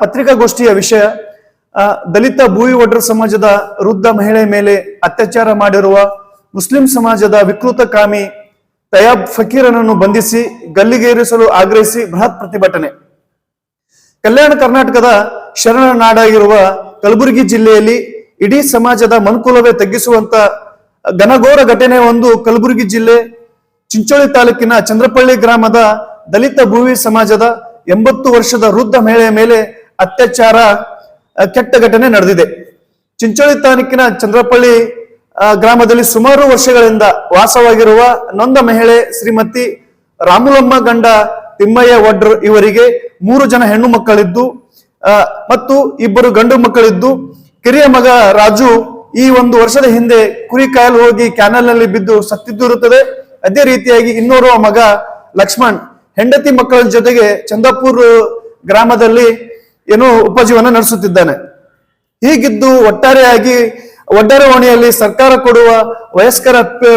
ಪತ್ರಿಕಾಗೋಷ್ಠಿಯ ವಿಷಯ ದಲಿತ ಭೂವಿ ಒಡ್ರ ಸಮಾಜದ ವೃದ್ಧ ಮಹಿಳೆ ಮೇಲೆ ಅತ್ಯಾಚಾರ ಮಾಡಿರುವ ಮುಸ್ಲಿಂ ಸಮಾಜದ ವಿಕೃತ ಕಾಮಿ ತಯಾಬ್ ಫಕೀರನನ್ನು ಬಂಧಿಸಿ ಗಲ್ಲಿಗೇರಿಸಲು ಆಗ್ರಹಿಸಿ ಬೃಹತ್ ಪ್ರತಿಭಟನೆ. ಕಲ್ಯಾಣ ಕರ್ನಾಟಕದ ಶರಣ ನಾಡಾಗಿರುವ ಕಲಬುರಗಿ ಜಿಲ್ಲೆಯಲ್ಲಿ ಇಡೀ ಸಮಾಜದ ಮನುಕುಲವೇ ತಗ್ಗಿಸುವಂತ ಘನಘೋರ ಘಟನೆ ಒಂದು ಕಲಬುರಗಿ ಜಿಲ್ಲೆ ಚಿಂಚೋಳಿ ತಾಲೂಕಿನ ಚಂದ್ರಪಳ್ಳಿ ಗ್ರಾಮದ ದಲಿತ ಭೂವಿ ಸಮಾಜದ 80 ವರ್ಷದ ವೃದ್ಧ ಮಹಿಳೆಯ ಮೇಲೆ ಅತ್ಯಾಚಾರ ಕೆಟ್ಟ ಘಟನೆ ನಡೆದಿದೆ. ಚಿಂಚೋಳಿ ತಾಲೂಕಿನ ಚಂದ್ರಪಳ್ಳಿ ಗ್ರಾಮದಲ್ಲಿ ಸುಮಾರು ವರ್ಷಗಳಿಂದ ವಾಸವಾಗಿರುವ ನೊಂದ ಮಹಿಳೆ ಶ್ರೀಮತಿ ರಾಮುಲಮ್ಮ ಗಂಡ ತಿಮ್ಮಯ್ಯ ಒಡ್ರ್ ಇವರಿಗೆ 3 ಜನ ಹೆಣ್ಣು ಮಕ್ಕಳಿದ್ದು ಮತ್ತು 2 ಗಂಡು ಮಕ್ಕಳಿದ್ದು, ಕಿರಿಯ ಮಗ ರಾಜು ಈ 1 ವರ್ಷದ ಹಿಂದೆ ಕುರಿ ಕಾಯಲು ಹೋಗಿ ಕ್ಯಾನಲ್ ನಲ್ಲಿ ಬಿದ್ದು ಸತ್ತಿದ್ದಿರುತ್ತದೆ. ಅದೇ ರೀತಿಯಾಗಿ ಇನ್ನೋರ್ವ ಮಗ ಲಕ್ಷ್ಮಣ್ ಹೆಂಡತಿ ಮಕ್ಕಳ ಜೊತೆಗೆ ಚಂದಾಪುರ್ ಗ್ರಾಮದಲ್ಲಿ ಏನೋ ಉಪಜೀವನ ನಡೆಸುತ್ತಿದ್ದಾನೆ. ಹೀಗಿದ್ದು ಒಟ್ಟಾರೆ ಓಣಿಯಲ್ಲಿ ಸರ್ಕಾರ ಕೊಡುವ ವಯಸ್ಕರ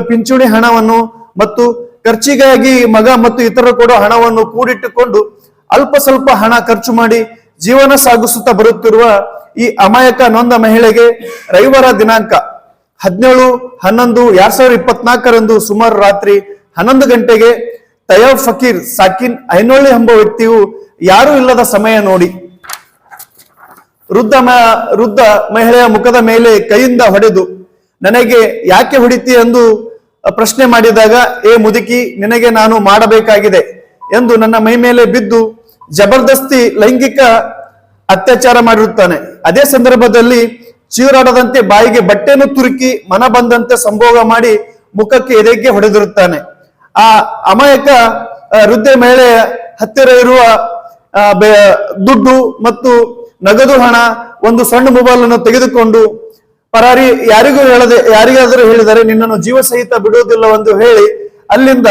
ಪಿಂಚಣಿ ಹಣವನ್ನು ಮತ್ತು ಖರ್ಚಿಗಾಗಿ ಮಗ ಮತ್ತು ಇತರ ಕೊಡುವ ಹಣವನ್ನು ಕೂಡಿಟ್ಟುಕೊಂಡು ಅಲ್ಪ ಸ್ವಲ್ಪ ಹಣ ಖರ್ಚು ಮಾಡಿ ಜೀವನ ಸಾಗಿಸುತ್ತಾ ಬರುತ್ತಿರುವ ಈ ಅಮಾಯಕ ನೊಂದ ಮಹಿಳೆಗೆ ರವಿವಾರ ದಿನಾಂಕ 17/11/2024 ಸುಮಾರು ರಾತ್ರಿ 11 ಗಂಟೆಗೆ ತಯಾಬ್ ಫಕೀರ್ ಸಾಕಿನ್ ಐನೊಳ್ಳಿ ಎಂಬ ವ್ಯಕ್ತಿಯು ಯಾರು ಇಲ್ಲದ ಸಮಯ ನೋಡಿ ವೃದ್ಧ ಮಹಿಳೆಯ ಮುಖದ ಮೇಲೆ ಕೈಯಿಂದ ಹೊಡೆದು ನನಗೆ ಯಾಕೆ ಹೊಡಿತಿ ಎಂದು ಪ್ರಶ್ನೆ ಮಾಡಿದಾಗ, ಏ ಮುದುಕಿ, ನಿನಗೆ ನಾನು ಮಾಡಬೇಕಾಗಿದೆ ಎಂದು ನನ್ನ ಮೈ ಮೇಲೆ ಬಿದ್ದು ಜಬರ್ದಸ್ತಿ ಲೈಂಗಿಕ ಅತ್ಯಾಚಾರ ಮಾಡಿರುತ್ತಾನೆ. ಅದೇ ಸಂದರ್ಭದಲ್ಲಿ ಚೀರಾಡದಂತೆ ಬಾಯಿಗೆ ಬಟ್ಟೆಯನ್ನು ತುರುಕಿ ಮನ ಬಂದಂತೆ ಸಂಭೋಗ ಮಾಡಿ ಮುಖಕ್ಕೆ ಎದೆಗೆ ಹೊಡೆದಿರುತ್ತಾನೆ. ಆ ಅಮಾಯಕ ವೃದ್ಧ ಮಹಿಳೆಯ ಹತ್ತಿರ ಇರುವ ದುಡ್ಡು ಮತ್ತು ನಗದು ಹಣ, ಒಂದು ಸಣ್ಣ ಮೊಬೈಲ್ ಅನ್ನು ತೆಗೆದುಕೊಂಡು ಪರಾರಿ, ಯಾರಿಗಾದರೂ ಹೇಳಿದರೆ ನಿನ್ನನ್ನು ಜೀವ ಸಹಿತ ಬಿಡುವುದಿಲ್ಲವೆಂದು ಹೇಳಿ ಅಲ್ಲಿಂದ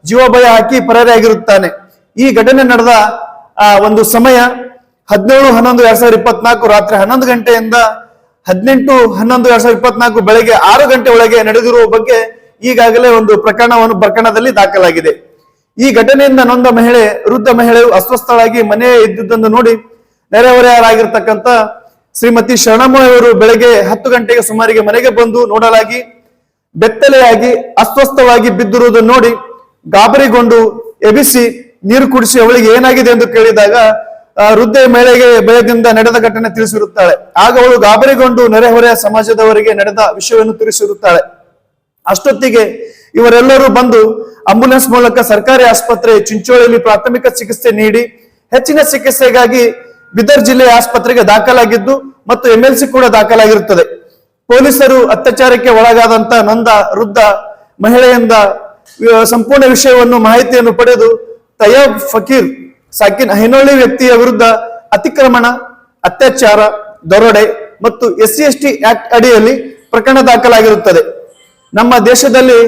ಜೀವ ಭಯ ಹಾಕಿ ಪರಾರಿ ಆಗಿರುತ್ತಾನೆ. ಈ ಘಟನೆ ನಡೆದ ಒಂದು ಸಮಯ 17/11/2024 ರಾತ್ರಿ 11 ಗಂಟೆಯಿಂದ 18/11/2024 ಬೆಳಗ್ಗೆ 6 ಗಂಟೆ ಒಳಗೆ ನಡೆದಿರುವ ಬಗ್ಗೆ ಈಗಾಗಲೇ ಒಂದು ಪ್ರಕರಣದಲ್ಲಿ ದಾಖಲಾಗಿದೆ. ಈ ಘಟನೆಯಿಂದ ನೊಂದ ವೃದ್ಧ ಮಹಿಳೆಯು ಅಸ್ವಸ್ಥಳಾಗಿ ಮನೆ ಇದ್ದುದನ್ನು ನೋಡಿ ನೆರೆಹೊರೆಯವರಾಗಿರ್ತಕ್ಕಂಥ ಶ್ರೀಮತಿ ಶರಣಮ್ಮವರು ಬೆಳಗ್ಗೆ 10 ಗಂಟೆಗೆ ಸುಮಾರಿಗೆ ಮನೆಗೆ ಬಂದು ನೋಡಲಾಗಿ ಬೆತ್ತಲೆಯಾಗಿ ಅಸ್ವಸ್ಥವಾಗಿ ಬಿದ್ದಿರುವುದನ್ನು ನೋಡಿ ಗಾಬರಿಗೊಂಡು ಎಬಿಸಿ ನೀರು ಕುಡಿಸಿ ಅವಳಿಗೆ ಏನಾಗಿದೆ ಎಂದು ಕೇಳಿದಾಗ ವೃದ್ಧ ಮಹಿಳೆಗೆ ಬೆಳಗ್ಗಿಂದ ನಡೆದ ಘಟನೆ ತಿಳಿಸಿರುತ್ತಾಳೆ. ಆಗ ಅವಳು ಗಾಬರಿಗೊಂಡು ನೆರೆಹೊರೆಯ ಸಮಾಜದವರಿಗೆ ನಡೆದ ವಿಷಯವನ್ನು ತಿಳಿಸಿರುತ್ತಾಳೆ. ಅಷ್ಟೊತ್ತಿಗೆ ಇವರೆಲ್ಲರೂ ಬಂದು ಆಂಬ್ಯುಲೆನ್ಸ್ ಮೂಲಕ ಸರ್ಕಾರಿ ಆಸ್ಪತ್ರೆ ಚಿಂಚೋಳಿಯಲ್ಲಿ ಪ್ರಾಥಮಿಕ ಚಿಕಿತ್ಸೆ ನೀಡಿ ಹೆಚ್ಚಿನ ಚಿಕಿತ್ಸೆಗಾಗಿ ಬೀದರ್ ಜಿಲ್ಲೆಯ ಆಸ್ಪತ್ರೆಗೆ ದಾಖಲಾಗಿದ್ದು ಮತ್ತು MLC ಕೂಡ ದಾಖಲಾಗಿರುತ್ತದೆ. ಪೊಲೀಸರು ಅತ್ಯಾಚಾರಕ್ಕೆ ಒಳಗಾದಂತ ನೊಂದ ವೃದ್ಧ ಮಹಿಳೆಯಿಂದ ಸಂಪೂರ್ಣ ವಿಷಯವನ್ನು ಮಾಹಿತಿಯನ್ನು ಪಡೆದು ತಯಾಬ್ ಫಕೀರ್ ಸಾಕಿನ್ ಐನೊಳ್ಳಿ ವ್ಯಕ್ತಿಯ ವಿರುದ್ಧ ಅತಿಕ್ರಮಣ, ಅತ್ಯಾಚಾರ, ದರೋಡೆ ಮತ್ತು SC/ST ಆಕ್ಟ್ ಅಡಿಯಲ್ಲಿ ಪ್ರಕರಣ ದಾಖಲಾಗಿರುತ್ತದೆ. ನಮ್ಮ ದೇಶದಲ್ಲಿ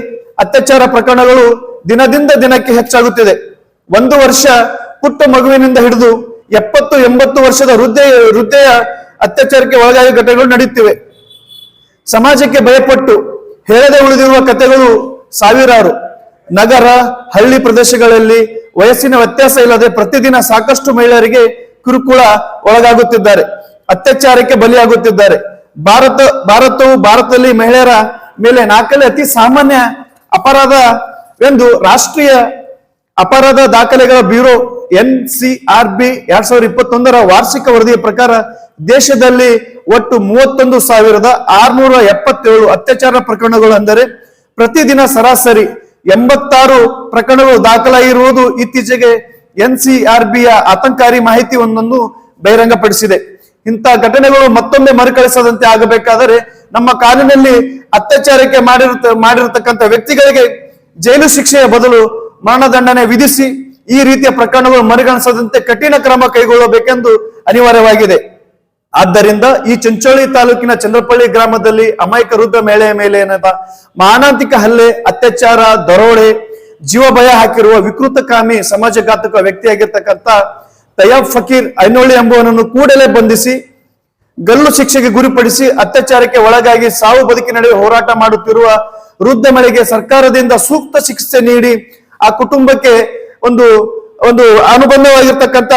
ಅತ್ಯಾಚಾರ ಪ್ರಕರಣಗಳು ದಿನದಿಂದ ದಿನಕ್ಕೆ ಹೆಚ್ಚಾಗುತ್ತಿದೆ. 1 ವರ್ಷ ಪುಟ್ಟ ಮಗುವಿನಿಂದ ಹಿಡಿದು 70-80 ವರ್ಷದ ವೃದ್ಧೆಯ ಅತ್ಯಾಚಾರಕ್ಕೆ ಒಳಗಾಗಿ ಘಟನೆಗಳು ನಡೆಯುತ್ತಿವೆ. ಸಮಾಜಕ್ಕೆ ಭಯಪಟ್ಟು ಹೇಳದೆ ಉಳಿದಿರುವ ಕಥೆಗಳು ಸಾವಿರಾರು. ನಗರ, ಹಳ್ಳಿ ಪ್ರದೇಶಗಳಲ್ಲಿ ವಯಸ್ಸಿನ ವ್ಯತ್ಯಾಸ ಇಲ್ಲದೆ ಪ್ರತಿದಿನ ಸಾಕಷ್ಟು ಮಹಿಳೆಯರಿಗೆ ಕಿರುಕುಳ ಒಳಗಾಗುತ್ತಿದ್ದಾರೆ, ಅತ್ಯಾಚಾರಕ್ಕೆ ಬಲಿಯಾಗುತ್ತಿದ್ದಾರೆ. ಭಾರತದಲ್ಲಿ ಮಹಿಳೆಯರ ಮೇಲೆ 4ನೇ ಅತಿ ಸಾಮಾನ್ಯ ಅಪರಾಧ ಎಂದು ರಾಷ್ಟ್ರೀಯ ಅಪರಾಧ ದಾಖಲೆಗಳ ಬ್ಯೂರೋ NCRB 2021 ವಾರ್ಷಿಕ ವರದಿಯ ಪ್ರಕಾರ ದೇಶದಲ್ಲಿ ಒಟ್ಟು 31,677 ಅತ್ಯಾಚಾರ ಪ್ರಕರಣಗಳು, ಅಂದರೆ ಪ್ರತಿದಿನ ಸರಾಸರಿ 86 ಪ್ರಕರಣಗಳು ದಾಖಲಾಗಿರುವುದು ಇತ್ತೀಚೆಗೆ NCRBಯ ಆತಂಕಕಾರಿ ಮಾಹಿತಿ ಒಂದನ್ನು ಬಹಿರಂಗಪಡಿಸಿದೆ. ಇಂಥ ಘಟನೆಗಳು ಮತ್ತೊಮ್ಮೆ ಮರುಕಳಿಸದಂತೆ ಆಗಬೇಕಾದರೆ ನಮ್ಮ ಕಾನೂನಿನಲ್ಲಿ ಅತ್ಯಾಚಾರಕ್ಕೆ ಮಾಡಿರತಕ್ಕಂಥ ವ್ಯಕ್ತಿಗಳಿಗೆ ಜೈಲು ಶಿಕ್ಷೆಯ ಬದಲು ಮರಣದಂಡನೆ ವಿಧಿಸಿ ಈ ರೀತಿಯ ಪ್ರಕರಣಗಳು ಮರುಕಳಿಸದಂತೆ ಕಠಿಣ ಕ್ರಮ ಕೈಗೊಳ್ಳಬೇಕೆಂದು ಅನಿವಾರ್ಯವಾಗಿದೆ. ಆದ್ದರಿಂದ ಈ ಚಿಂಚೋಳಿ ತಾಲೂಕಿನ ಚಂದ್ರಪಳ್ಳಿ ಗ್ರಾಮದಲ್ಲಿ ಅಮಾಯಕ ವೃದ್ಧ ಮಹಿಳೆಯ ಮೇಲೆ ಏನದ ಮಾನಸಿಕ ಹಲ್ಲೆ, ಅತ್ಯಾಚಾರ, ದರೋಡೆ, ಜೀವ ಭಯ ಹಾಕಿರುವ ವಿಕೃತಕಾಮಿ ಸಮಾಜಘಾತಕ ವ್ಯಕ್ತಿಯಾಗಿರ್ತಕ್ಕಂಥ ತಯಾಬ್ ಫಕೀರ್ ಐನೊಳ್ಳಿ ಎಂಬುವನನ್ನು ಕೂಡಲೇ ಬಂಧಿಸಿ ಗಲ್ಲು ಶಿಕ್ಷೆಗೆ ಗುರಿಪಡಿಸಿ ಅತ್ಯಾಚಾರಕ್ಕೆ ಒಳಗಾಗಿ ಸಾವು ಬದುಕಿ ನಡುವೆ ಹೋರಾಟ ಮಾಡುತ್ತಿರುವ ವೃದ್ಧ ಮಹಿಳೆಗೆ ಸರ್ಕಾರದಿಂದ ಸೂಕ್ತ ಚಿಕಿತ್ಸೆ ನೀಡಿ ಆ ಕುಟುಂಬಕ್ಕೆ ಒಂದು ಒಂದು ಅನುಬಂಧವಾಗಿರ್ತಕ್ಕಂಥ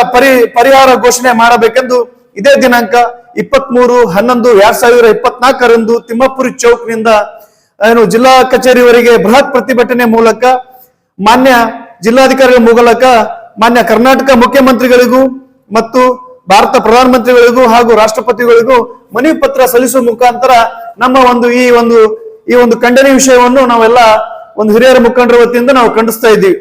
ಪರಿಹಾರ ಘೋಷಣೆ ಮಾಡಬೇಕೆಂದು ಇದೇ ದಿನಾಂಕ 23/11/2024ರಂದು ತಿಮ್ಮಾಪುರಿ ಚೌಕ್ನಿಂದ ಜಿಲ್ಲಾ ಕಚೇರಿವರೆಗೆ ಬೃಹತ್ ಪ್ರತಿಭಟನೆ ಮೂಲಕ ಮಾನ್ಯ ಜಿಲ್ಲಾಧಿಕಾರಿಗಳ ಮೂಲಕ ಮಾನ್ಯ ಕರ್ನಾಟಕ ಮುಖ್ಯಮಂತ್ರಿಗಳಿಗೂ ಮತ್ತು ಭಾರತ ಪ್ರಧಾನಮಂತ್ರಿಗಳಿಗೂ ಹಾಗೂ ರಾಷ್ಟ್ರಪತಿಗಳಿಗೂ ಮನವಿ ಪತ್ರ ಸಲ್ಲಿಸುವ ಮುಖಾಂತರ ನಮ್ಮ ಈ ಒಂದು ಖಂಡನೆ ವಿಷಯವನ್ನು ನಾವೆಲ್ಲ ಒಂದು ಹಿರಿಯರ ಮುಖಂಡರ ವತಿಯಿಂದ ನಾವು ಖಂಡಿಸ್ತಾ ಇದ್ದೀವಿ.